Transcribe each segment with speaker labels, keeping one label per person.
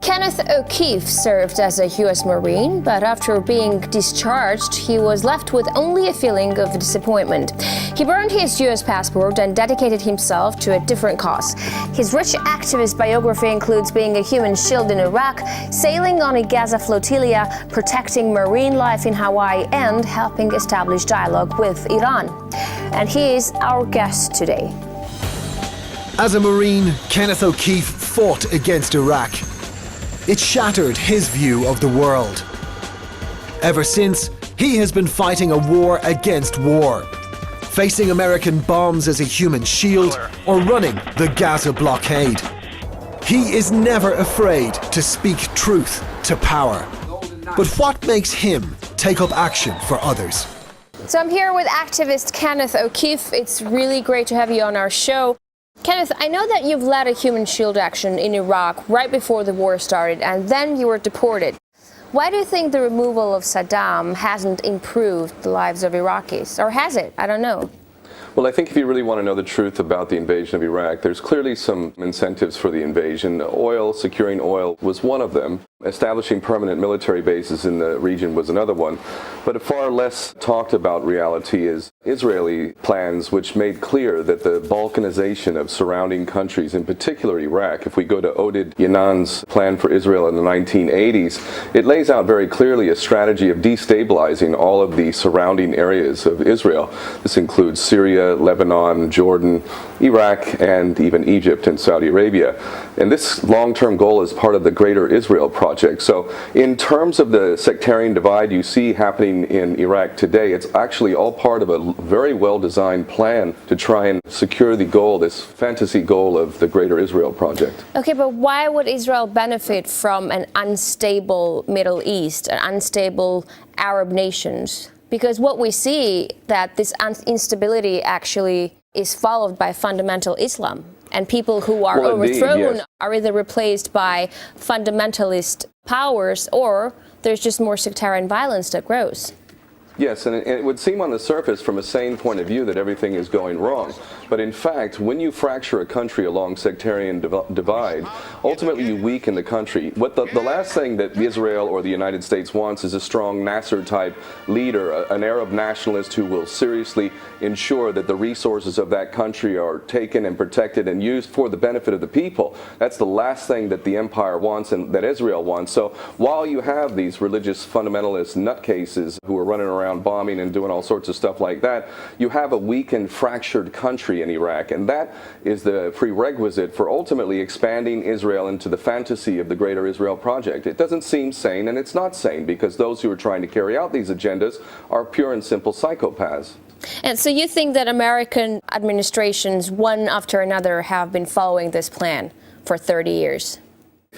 Speaker 1: Kenneth O'Keefe served as a U.S. Marine, but after being discharged, he was left with only a feeling of disappointment. He burned his U.S. passport and dedicated himself to a different cause. His rich activist biography includes being a human shield in Iraq, sailing on a Gaza flotilla, protecting marine life in Hawaii, and helping establish dialogue with Iran. And he is our guest today.
Speaker 2: As a Marine, Kenneth O'Keefe fought against Iraq. It shattered his view of the world. Ever since, he has been fighting a war against war, facing American bombs as a human shield or running the Gaza blockade. He is never afraid to speak truth to power. But what makes him take up action for others?
Speaker 1: So I'm here with activist Kenneth O'Keefe. It's really great to have you on our show. Kenneth, I know that you've led a human shield action in Iraq right before the war started, and then you were deported. Why do you think the removal of Saddam hasn't improved the lives of Iraqis? Or has it? I don't know.
Speaker 3: Well, I think if you really want to know the truth about the invasion of Iraq, there's clearly some incentives for the invasion. Oil, securing oil was one of them. Establishing permanent military bases in the region was another one. But a far less talked about reality is Israeli plans, which made clear that the Balkanization of surrounding countries, in particular Iraq, if we go to Oded Yanan's plan for Israel in the 1980s, it lays out very clearly a strategy of destabilizing all of the surrounding areas of Israel. This includes Syria, Lebanon, Jordan, Iraq, and even Egypt and Saudi Arabia. And this long-term goal is part of the Greater Israel Project. So in terms of the sectarian divide you see happening in Iraq today, it's actually all part of a very well-designed plan to try and secure the goal, this fantasy goal of the Greater Israel Project.
Speaker 1: Okay, but why would Israel benefit from an unstable Middle East, an unstable Arab nations? Because what we see that this instability actually is followed by fundamental Islam. And people who are overthrown yes. are either replaced by fundamentalist powers or there's just more sectarian violence that grows.
Speaker 3: Yes, and it would seem on the surface from a sane point of view that everything is going wrong. But in fact, when you fracture a country along sectarian divide, ultimately you weaken the country. What the last thing that Israel or the United States wants is a strong Nasser-type leader, an Arab nationalist who will seriously ensure that the resources of that country are taken and protected and used for the benefit of the people. That's the last thing that the empire wants and that Israel wants. So while you have these religious fundamentalist nutcases who are running around bombing and doing all sorts of stuff like that, you have a weakened, fractured country in Iraq, and that is the prerequisite for ultimately expanding Israel into the fantasy of the Greater Israel Project. It doesn't seem sane, and it's not sane, because those who are trying to carry out these agendas are pure and simple psychopaths.
Speaker 1: And so you think that American administrations, one after another, have been following this plan for 30 years?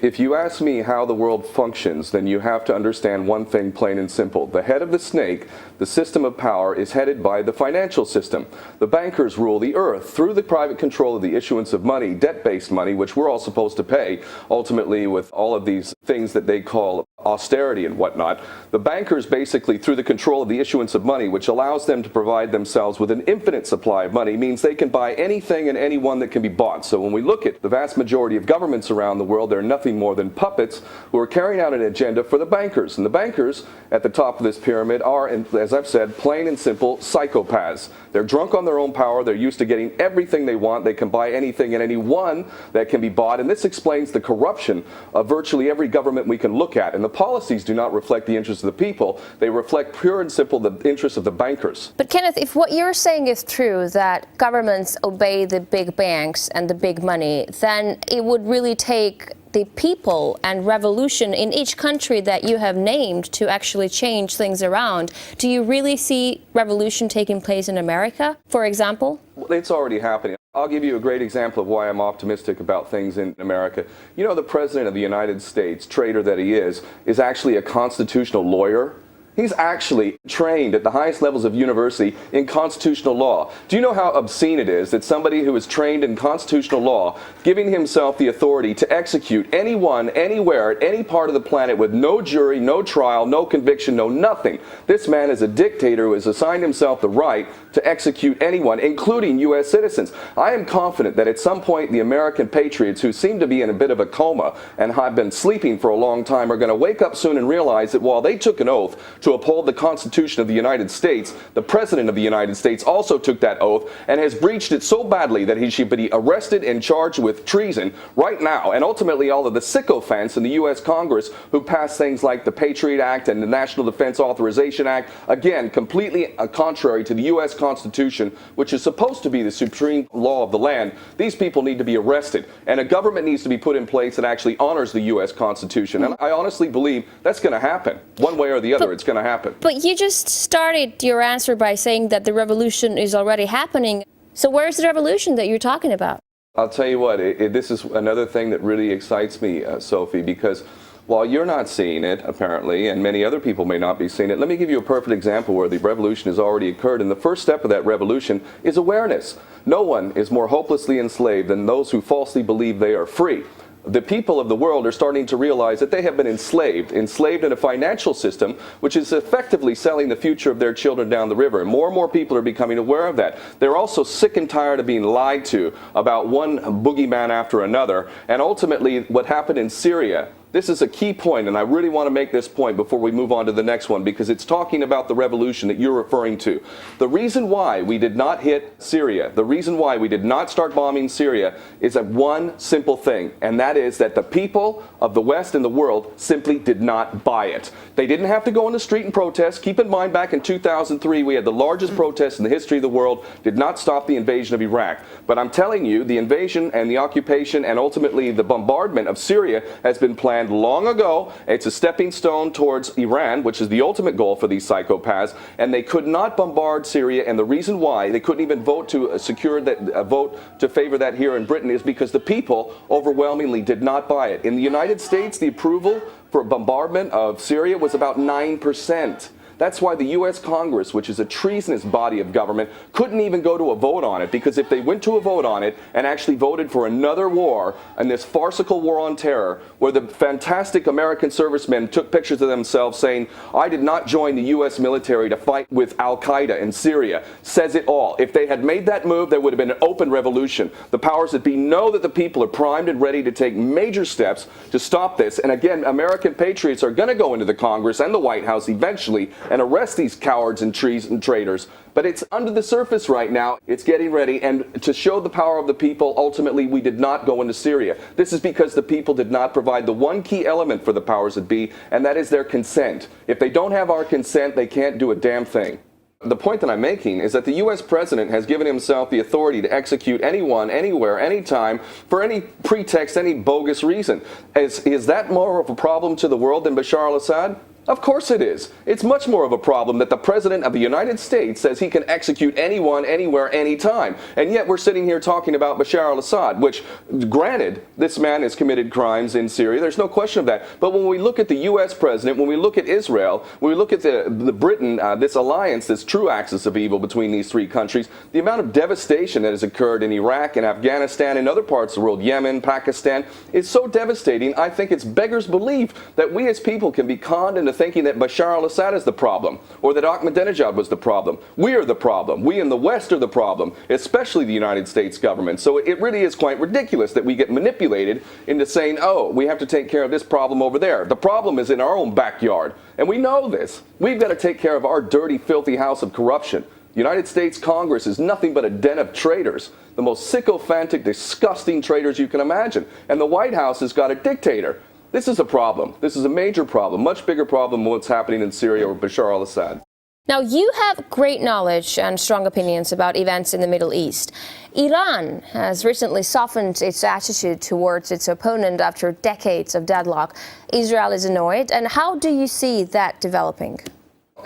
Speaker 3: If you ask me how the world functions, then you have to understand one thing plain and simple. The head of the snake, the system of power, is headed by the financial system. The bankers rule the earth through the private control of the issuance of money, debt-based money, which we're all supposed to pay, ultimately with all of these things that they call austerity and whatnot. The bankers basically, through the control of the issuance of money, which allows them to provide themselves with an infinite supply of money, means they can buy anything and anyone that can be bought. So when we look at the vast majority of governments around the world, they're nothing more than puppets who are carrying out an agenda for the bankers. And the bankers at the top of this pyramid are, as I've said, plain and simple psychopaths. They're drunk on their own power. They're used to getting everything they want. They can buy anything and anyone that can be bought. And this explains the corruption of virtually every government we can look at. And the policies do not reflect the interests of the people. They reflect pure and simple the interests of the bankers.
Speaker 1: But Kenneth, if what you're saying is true, that governments obey the big banks and the big money, then it would really take the people and revolution in each country that you have named to actually change things around. Do you really see revolution taking place in America, for example?
Speaker 3: Well, it's already happening. I'll give you a great example of why I'm optimistic about things in America. You know, the President of the United States, traitor that he is actually a constitutional lawyer. He's actually trained at the highest levels of university in constitutional law. Do you know how obscene it is that somebody who is trained in constitutional law, giving himself the authority to execute anyone, anywhere, at any part of the planet with no jury, no trial, no conviction, no nothing? This man is a dictator who has assigned himself the right to execute anyone, including U.S. citizens. I am confident that at some point the American patriots, who seem to be in a bit of a coma and have been sleeping for a long time, are going to wake up soon and realize that while they took an oath to uphold the Constitution of the United States, the President of the United States also took that oath and has breached it so badly that he should be arrested and charged with treason right now. And ultimately all of the sycophants in the U.S. Congress who passed things like the Patriot Act and the National Defense Authorization Act, again, completely contrary to the U.S. Constitution, which is supposed to be the supreme law of the land. These people need to be arrested, and a government needs to be put in place that actually honors the U.S. Constitution. And I honestly believe that's going to happen. One way or the other, it's going to happen.
Speaker 1: But you just started your answer by saying that the revolution is already happening. So where's the revolution that you're talking about?
Speaker 3: I'll tell you what, this is another thing that really excites me, Sophie, because while you're not seeing it, apparently, and many other people may not be seeing it, let me give you a perfect example where the revolution has already occurred. And the first step of that revolution is awareness. No one is more hopelessly enslaved than those who falsely believe they are free. The people of the world are starting to realize that they have been enslaved in a financial system which is effectively selling the future of their children down the river. And more people are becoming aware of that. They're also sick and tired of being lied to about one boogeyman after another. And ultimately, what happened in Syria, this is a key point, and I really want to make this point before we move on to the next one, because it's talking about the revolution that you're referring to. The reason why we did not hit Syria, the reason why we did not start bombing Syria, is a one simple thing, and that is that the people of the West and the world simply did not buy it. They didn't have to go on the street and protest. Keep in mind, back in 2003, we had the largest protest in the history of the world, did not stop the invasion of Iraq. But I'm telling you, the invasion and the occupation and ultimately the bombardment of Syria has been planned long ago. It's a stepping stone towards Iran, which is the ultimate goal for these psychopaths, and they could not bombard Syria. And the reason why they couldn't even vote to secure that vote to favor that here in Britain is because the people overwhelmingly did not buy it. In the United States, the approval for bombardment of Syria was about 9%. That's why the U.S. Congress, which is a treasonous body of government, couldn't even go to a vote on it, because if they went to a vote on it and actually voted for another war, and this farcical war on terror, where the fantastic American servicemen took pictures of themselves saying, I did not join the U.S. military to fight with Al-Qaeda in Syria, says it all. If they had made that move, there would have been an open revolution. The powers that be know that the people are primed and ready to take major steps to stop this. And again, American patriots are going to go into the Congress and the White House eventually and arrest these cowards and traitors. But it's under the surface right now. It's getting ready. And to show the power of the people, ultimately, we did not go into Syria. This is because the people did not provide the one key element for the powers that be, and that is their consent. If they don't have our consent, they can't do a damn thing. The point that I'm making is that the U.S. president has given himself the authority to execute anyone, anywhere, anytime, for any pretext, any bogus reason. Is that more of a problem to the world than Bashar al-Assad? Of course it is. It's much more of a problem that the President of the United States says he can execute anyone, anywhere, anytime. And yet we're sitting here talking about Bashar al-Assad, which, granted, this man has committed crimes in Syria. There's no question of that. But when we look at the U.S. President, when we look at Israel, when we look at the Britain, this alliance, this true axis of evil between these three countries, the amount of devastation that has occurred in Iraq and Afghanistan and other parts of the world, Yemen, Pakistan, is so devastating. I think it's beggars belief that we as people can be conned into thinking that Bashar al-Assad is the problem, or that Ahmadinejad was the problem. We are the problem. We in the West are the problem, especially the United States government. So it really is quite ridiculous that we get manipulated into saying, oh, we have to take care of this problem over there. The problem is in our own backyard, and we know this. We've got to take care of our dirty, filthy house of corruption. The United States Congress is nothing but a den of traitors, the most sycophantic, disgusting traitors you can imagine. And the White House has got a dictator. This is a problem. This is a major problem, much bigger problem than what's happening in Syria or Bashar al-Assad.
Speaker 1: Now, you have great knowledge and strong opinions about events in the Middle East. Iran has recently softened its attitude towards its opponent after decades of deadlock. Israel is annoyed. And how do you see that developing?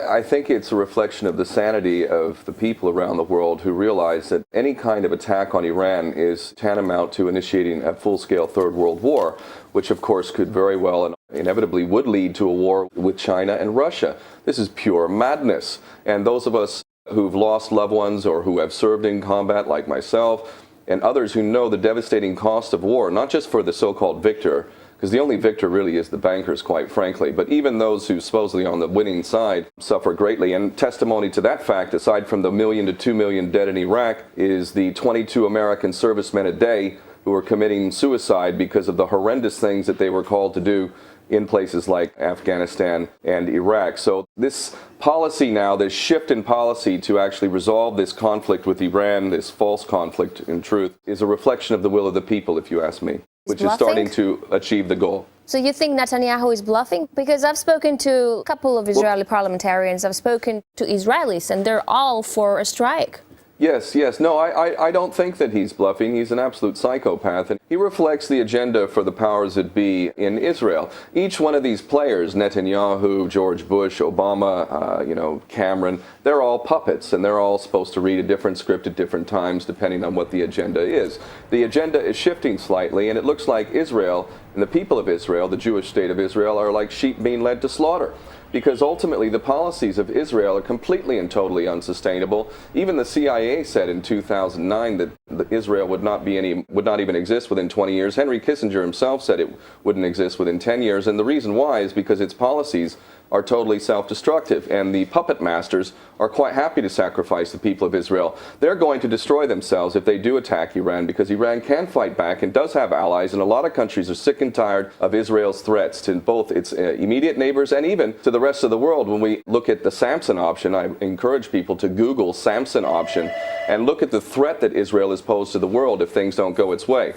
Speaker 3: I think it's a reflection of the sanity of the people around the world who realize that any kind of attack on Iran is tantamount to initiating a full-scale Third World War, which of course could very well and inevitably would lead to a war with China and Russia. This is pure madness. And those of us who've lost loved ones or who have served in combat, like myself, and others who know the devastating cost of war, not just for the so-called victor, because the only victor really is the bankers, quite frankly, but even those who supposedly on the winning side suffer greatly. And testimony to that fact, aside from the 1 million to 2 million dead in Iraq, is the 22 American servicemen a day who are committing suicide because of the horrendous things that they were called to do in places like Afghanistan and Iraq. So this policy now, this shift in policy to actually resolve this conflict with Iran, this false conflict in truth, is a reflection of the will of the people, if you ask me, which is starting to achieve the goal.
Speaker 1: So you think Netanyahu is bluffing? Because I've spoken to a couple of Israeli parliamentarians, I've spoken to Israelis, and they're all for a strike.
Speaker 3: Yes. No, I don't think that he's bluffing. He's an absolute psychopath, and he reflects the agenda for the powers that be in Israel. Each one of these players, Netanyahu, George Bush, Obama, Cameron, they're all puppets, and they're all supposed to read a different script at different times, depending on what the agenda is. The agenda is shifting slightly, and it looks like Israel and the people of Israel, the Jewish state of Israel, are like sheep being led to slaughter. Because ultimately the policies of Israel are completely and totally unsustainable. Even the CIA said in 2009 that Israel would not even exist within 20 years. Henry Kissinger himself said it wouldn't exist within 10 years. And the reason why is because its policies are totally self-destructive, and the puppet masters are quite happy to sacrifice the people of Israel. They're going to destroy themselves if they do attack Iran, because Iran can fight back and does have allies, and a lot of countries are sick and tired of Israel's threats to both its immediate neighbors and even to the rest of the world. When we look at the Samson option, I encourage people to Google Samson option and look at the threat that Israel is posed to the world if things don't go its way.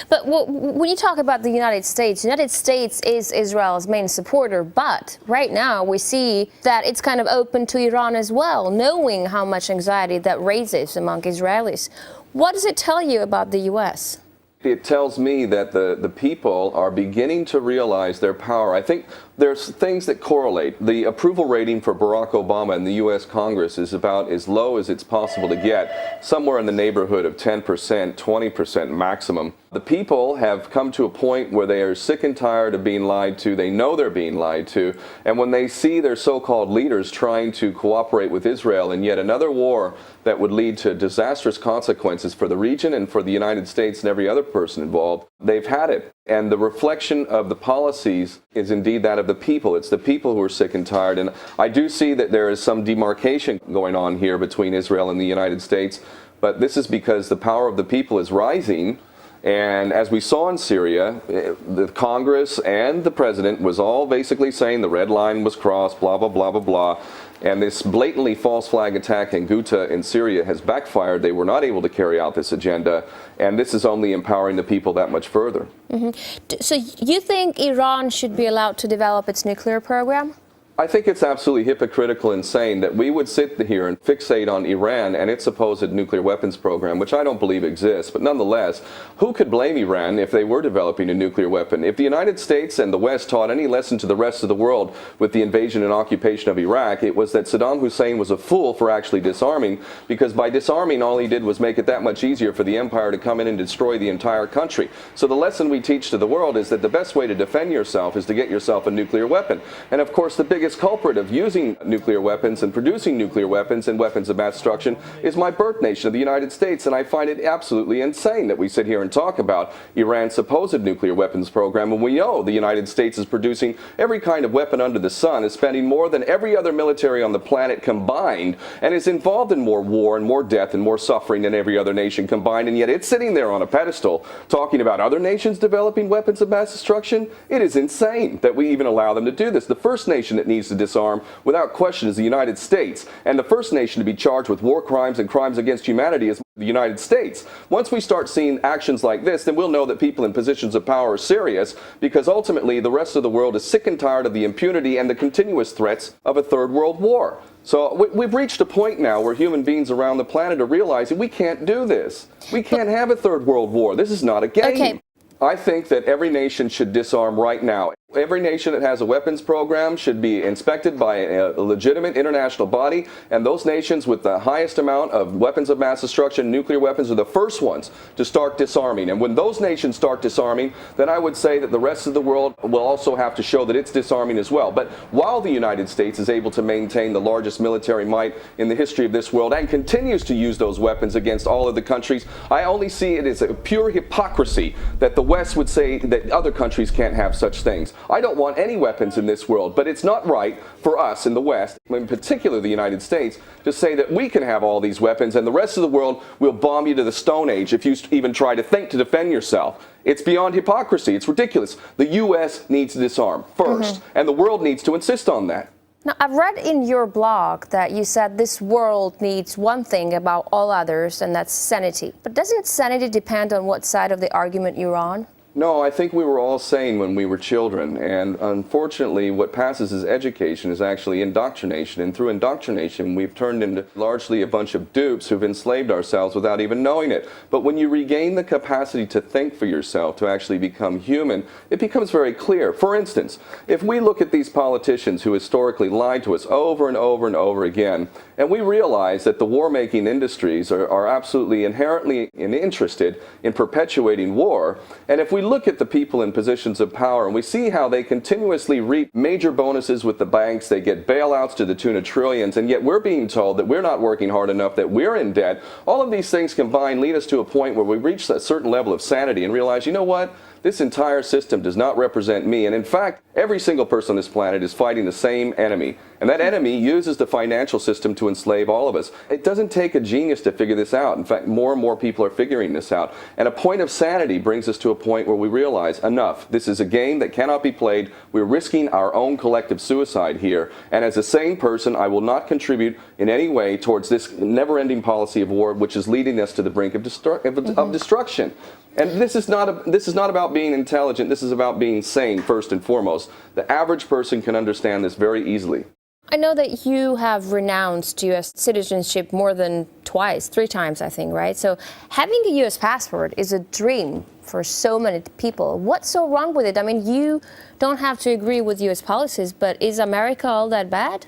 Speaker 1: But when you talk about the United States is Israel's main supporter, but right now we see that it's kind of open to Iran as well, knowing how much anxiety that raises among Israelis. What does it tell you about the U.S.?
Speaker 3: It tells me that the people are beginning to realize their power. I think there's things that correlate. The approval rating for Barack Obama in the U.S. Congress is about as low as it's possible to get, somewhere in the neighborhood of 10%, 20% maximum. The people have come to a point where they are sick and tired of being lied to. They know they're being lied to. And when they see their so-called leaders trying to cooperate with Israel in yet another war that would lead to disastrous consequences for the region and for the United States and every other person involved, they've had it. And the reflection of the policies is indeed that of the people. It's the people who are sick and tired. And I do see that there is some demarcation going on here between Israel and the United States. But this is because the power of the people is rising. And as we saw in Syria, the Congress and the president was all basically saying the red line was crossed, blah, blah, blah, blah, blah. And this blatantly false flag attack in Ghouta in Syria has backfired. They were not able to carry out this agenda. And this is only empowering the people that much further.
Speaker 1: So you think Iran should be allowed to develop its nuclear program?
Speaker 3: I think it's absolutely hypocritical and insane that we would sit here and fixate on Iran and its supposed nuclear weapons program, which I don't believe exists. But nonetheless, who could blame Iran if they were developing a nuclear weapon? If the United States and the West taught any lesson to the rest of the world with the invasion and occupation of Iraq, it was that Saddam Hussein was a fool for actually disarming, because by disarming, all he did was make it that much easier for the empire to come in and destroy the entire country. So the lesson we teach to the world is that the best way to defend yourself is to get yourself a nuclear weapon. And of course, the biggest culprit of using nuclear weapons and producing nuclear weapons and weapons of mass destruction is my birth nation of the United States. And I find it absolutely insane that we sit here and talk about Iran's supposed nuclear weapons program, and we know the United States is producing every kind of weapon under the sun, is spending more than every other military on the planet combined, and is involved in more war and more death and more suffering than every other nation combined. And yet it's sitting there on a pedestal talking about other nations developing weapons of mass destruction. It is insane that we even allow them to do this. The first nation that needs to disarm without question is the United States, and the first nation to be charged with war crimes and crimes against humanity is the United States. Once we start seeing actions like this, then we'll know that people in positions of power are serious, because ultimately the rest of the world is sick and tired of the impunity and the continuous threats of a third world war. So we've reached a point now where human beings around the planet are realizing we can't do this. We can't have a third world war. This is not a game.
Speaker 1: Okay.
Speaker 3: I think that every nation should disarm right now. Every nation that has a weapons program should be inspected by a legitimate international body, and those nations with the highest amount of weapons of mass destruction, nuclear weapons, are the first ones to start disarming. And when those nations start disarming, then I would say that the rest of the world will also have to show that it's disarming as well. But while the United States is able to maintain the largest military might in the history of this world and continues to use those weapons against all of the countries, I only see it as a pure hypocrisy that the West would say that other countries can't have such things. I don't want any weapons in this world, but it's not right for us in the West, in particular the United States, to say that we can have all these weapons and the rest of the world will bomb you to the Stone Age if you even try to think to defend yourself. It's beyond hypocrisy. It's ridiculous. The U.S. needs to disarm first, and the world needs to insist on that.
Speaker 1: Now, I've read in your blog that you said this world needs one thing above all others, and that's sanity. But doesn't sanity depend on what side of the argument you're on?
Speaker 3: No, I think we were all sane when we were children, and unfortunately what passes as education is actually indoctrination, and through indoctrination we've turned into largely a bunch of dupes who've enslaved ourselves without even knowing it. But when you regain the capacity to think for yourself, to actually become human, it becomes very clear. For instance, if we look at these politicians who historically lied to us over and over and over again, and we realize that the war-making industries are absolutely inherently interested in perpetuating war, and if we look at the people in positions of power and we see how they continuously reap major bonuses with the banks, they get bailouts to the tune of trillions, and yet we're being told that we're not working hard enough, that we're in debt. All of these things combined lead us to a point where we reach a certain level of sanity and realize, you know what? This entire system does not represent me, and in fact, every single person on this planet is fighting the same enemy, and that enemy uses the financial system to enslave all of us. It doesn't take a genius to figure this out. In fact, more and more people are figuring this out, and a point of sanity brings us to a point where we realize, enough, this is a game that cannot be played. We're risking our own collective suicide here, and as a sane person, I will not contribute in any way towards this never-ending policy of war, which is leading us to the brink of destruction. And this is not about being intelligent. This is about being sane, first and foremost. The average person can understand this very easily.
Speaker 1: I know that you have renounced U.S. citizenship more than twice, 3 times, I think, right? So having a U.S. passport is a dream for so many people. What's so wrong with it? I mean, you don't have to agree with U.S. policies, but is America all that bad?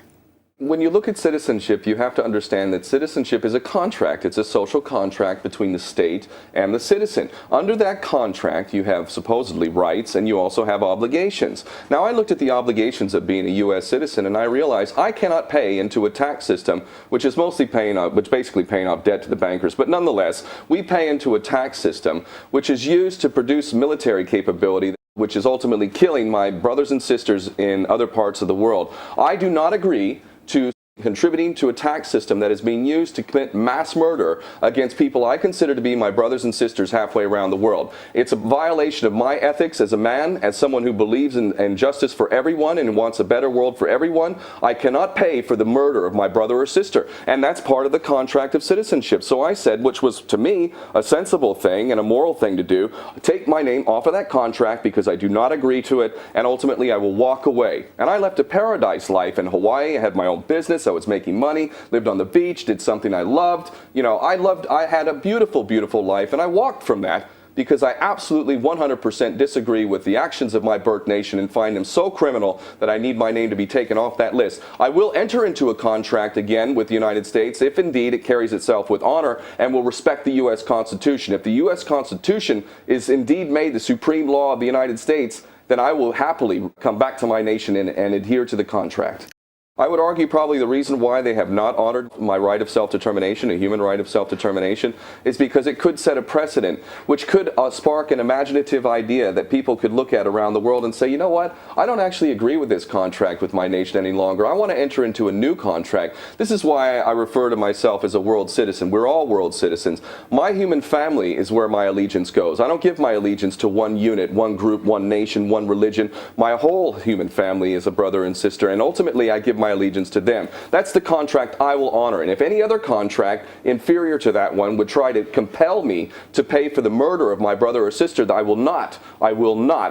Speaker 3: When you look at citizenship, you have to understand that citizenship is a contract. It's a social contract between the state and the citizen. Under that contract, you have supposedly rights and you also have obligations. Now, I looked at the obligations of being a U.S. citizen and I realized I cannot pay into a tax system, which is basically paying off debt to the bankers. But nonetheless, we pay into a tax system which is used to produce military capability, which is ultimately killing my brothers and sisters in other parts of the world. I do not agree to contributing to a tax system that is being used to commit mass murder against people I consider to be my brothers and sisters halfway around the world. It's a violation of my ethics as a man, as someone who believes in justice for everyone and wants a better world for everyone. I cannot pay for the murder of my brother or sister, and that's part of the contract of citizenship. So I said, which was to me a sensible thing and a moral thing to do, take my name off of that contract because I do not agree to it, and ultimately I will walk away. And I left a paradise life in Hawaii. I had my own business. I was making money, lived on the beach, did something I loved. You know, I had a beautiful, beautiful life, and I walked from that because I absolutely 100% disagree with the actions of my birth nation and find them so criminal that I need my name to be taken off that list. I will enter into a contract again with the United States if indeed it carries itself with honor and will respect the U.S. Constitution. If the U.S. Constitution is indeed made the supreme law of the United States, then I will happily come back to my nation and adhere to the contract. I would argue probably the reason why they have not honored my right of self-determination, a human right of self-determination, is because it could set a precedent, which could spark an imaginative idea that people could look at around the world and say, you know what, I don't actually agree with this contract with my nation any longer. I want to enter into a new contract. This is why I refer to myself as a world citizen. We're all world citizens. My human family is where my allegiance goes. I don't give my allegiance to one unit, one group, one nation, one religion. My whole human family is a brother and sister, and ultimately I give my allegiance to them. That's the contract I will honor. And if any other contract inferior to that one would try to compel me to pay for the murder of my brother or sister, I will not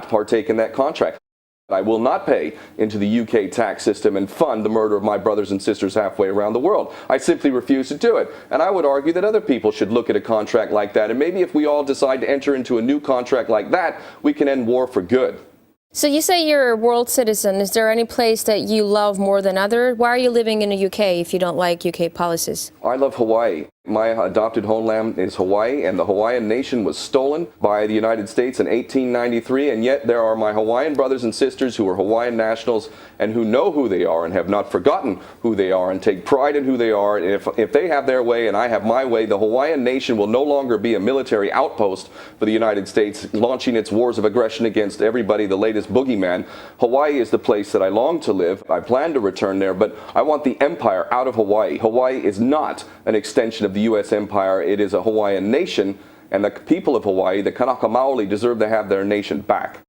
Speaker 3: partake in that contract. I will not pay into the UK tax system and fund the murder of my brothers and sisters halfway around the world. I simply refuse to do it. And I would argue that other people should look at a contract like that. And maybe if we all decide to enter into a new contract like that, we can end war for good.
Speaker 1: So you say you're a world citizen. Is there any place that you love more than other? Why are you living in the UK if you don't like UK policies?
Speaker 3: I love Hawaii. My adopted homeland is Hawaii, and the Hawaiian nation was stolen by the United States in 1893, and yet there are my Hawaiian brothers and sisters who are Hawaiian nationals and who know who they are and have not forgotten who they are and take pride in who they are. And if they have their way and I have my way, the Hawaiian nation will no longer be a military outpost for the United States, launching its wars of aggression against everybody, the latest boogeyman. Hawaii is the place that I long to live. I plan to return there, but I want the empire out of Hawaii. Hawaii is not an extension of the U.S. empire. It is a Hawaiian nation, and the people of Hawaii, the Kanaka Maoli, deserve to have their nation back.